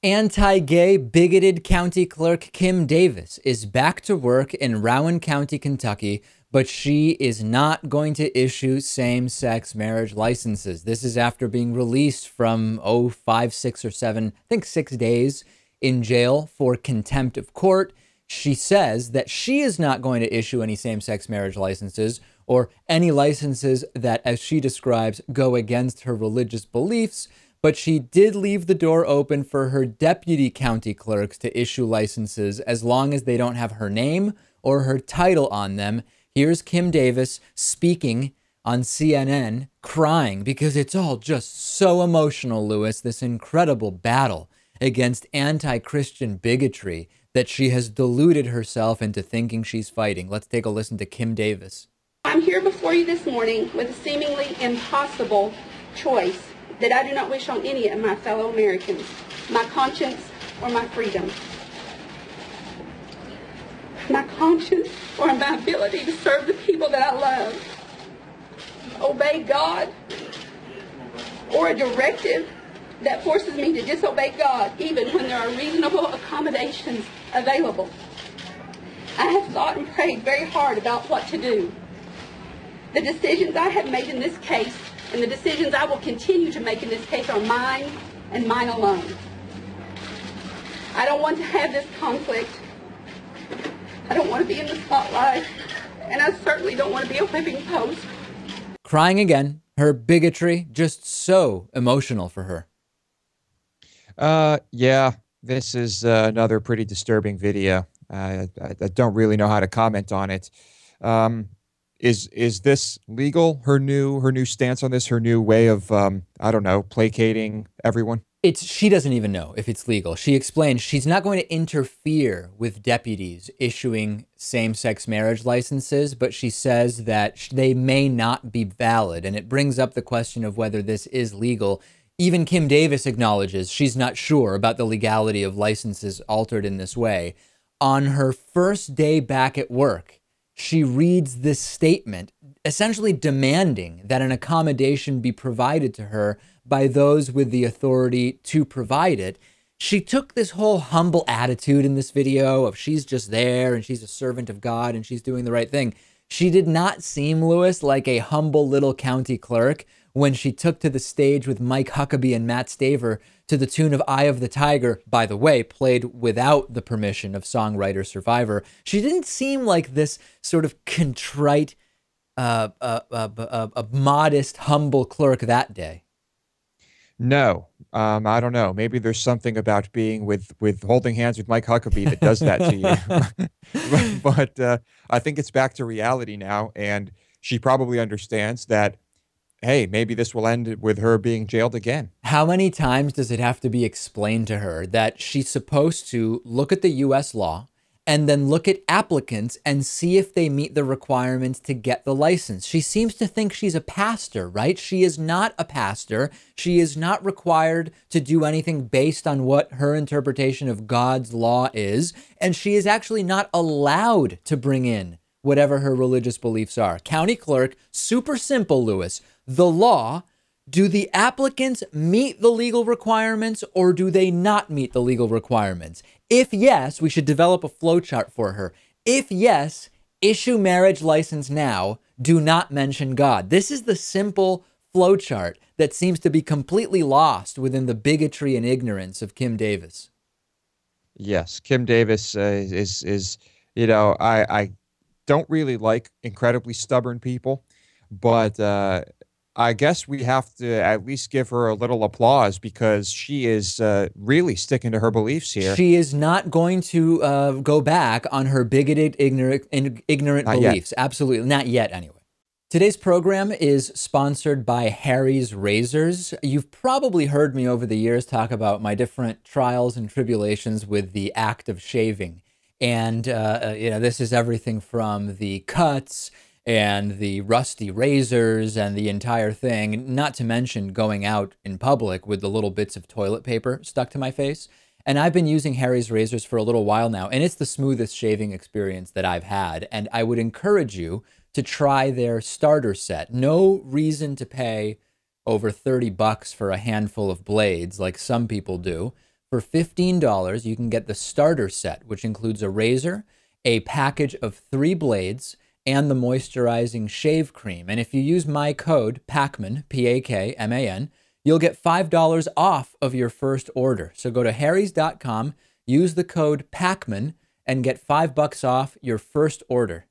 Anti-gay, bigoted county clerk Kim Davis is back to work in Rowan County, Kentucky, but she is not going to issue same-sex marriage licenses. This is after being released from, 5, 6, or 7, I think 6 days in jail for contempt of court. She says that she is not going to issue any same-sex marriage licenses or any licenses that, as she describes, go against her religious beliefs. But she did leave the door open for her deputy county clerks to issue licenses as long as they don't have her name or her title on them. Here's Kim Davis speaking on CNN, crying because it's all just so emotional, Lewis, this incredible battle against anti-Christian bigotry that she has deluded herself into thinking she's fighting. Let's take a listen to Kim Davis. I'm here before you this morning with a seemingly impossible choice that I do not wish on any of my fellow Americans, my conscience or my freedom. My conscience or my ability to serve the people that I love, obey God, or a directive that forces me to disobey God even when there are reasonable accommodations available. I have thought and prayed very hard about what to do. The decisions I have made in this case and the decisions I will continue to make in this case are mine and mine alone. I don't want to have this conflict. I don't want to be in the spotlight. And I certainly don't want to be a whipping post. Crying again. Her bigotry, just so emotional for her. Yeah, this is another pretty disturbing video. I don't really know how to comment on it. Is this legal? Her new stance on this, her new way of I don't know, placating everyone? She doesn't even know if it's legal. She explains she's not going to interfere with deputies issuing same-sex marriage licenses, but she says that they may not be valid. And it brings up the question of whether this is legal. Even Kim Davis acknowledges she's not sure about the legality of licenses altered in this way. On her first day back at work, she reads this statement, essentially demanding that an accommodation be provided to her by those with the authority to provide it. She took this whole humble attitude in this video of she's just there and she's a servant of God and she's doing the right thing. She did not seem, Lewis, like a humble little county clerk when she took to the stage with Mike Huckabee and Matt Staver to the tune of Eye of the Tiger, by the way, played without the permission of songwriter Survivor. She didn't seem like this sort of contrite, a modest, humble clerk that day. No, I don't know. Maybe there's something about being with holding hands with Mike Huckabee that does that to you. But I think it's back to reality now, and she probably understands that, hey, maybe this will end with her being jailed again. How many times does it have to be explained to her that she's supposed to look at the U.S. law and then look at applicants and see if they meet the requirements to get the license? She seems to think she's a pastor, right? She is not a pastor. She is not required to do anything based on what her interpretation of God's law is. And she is actually not allowed to bring in whatever her religious beliefs are. County clerk, super simple, Lewis. The law, do the applicants meet the legal requirements or do they not meet the legal requirements? If yes, we should develop a flowchart for her. If yes, issue marriage license now. Do not mention God. This is the simple flowchart that seems to be completely lost within the bigotry and ignorance of Kim Davis. Yes, Kim Davis is you know, I don't really like incredibly stubborn people, but I guess we have to at least give her a little applause because she is really sticking to her beliefs here. She is not going to go back on her bigoted, ignorant Not beliefs. yet. Absolutely. Not yet, anyway. Today's program is sponsored by Harry's Razors. You've probably heard me over the years talk about my different trials and tribulations with the act of shaving. And, this is everything from the cuts and the rusty razors and the entire thing, not to mention going out in public with the little bits of toilet paper stuck to my face. And I've been using Harry's Razors for a little while now, and it's the smoothest shaving experience that I've had. And I would encourage you to try their starter set. No reason to pay over $30 for a handful of blades like some people do. For $15, you can get the starter set, which includes a razor, a package of 3 blades, and the moisturizing shave cream. And if you use my code, Pakman, P-A-K-M-A-N, you'll get $5 off of your first order. So go to harrys.com, use the code Pakman, and get $5 off your first order.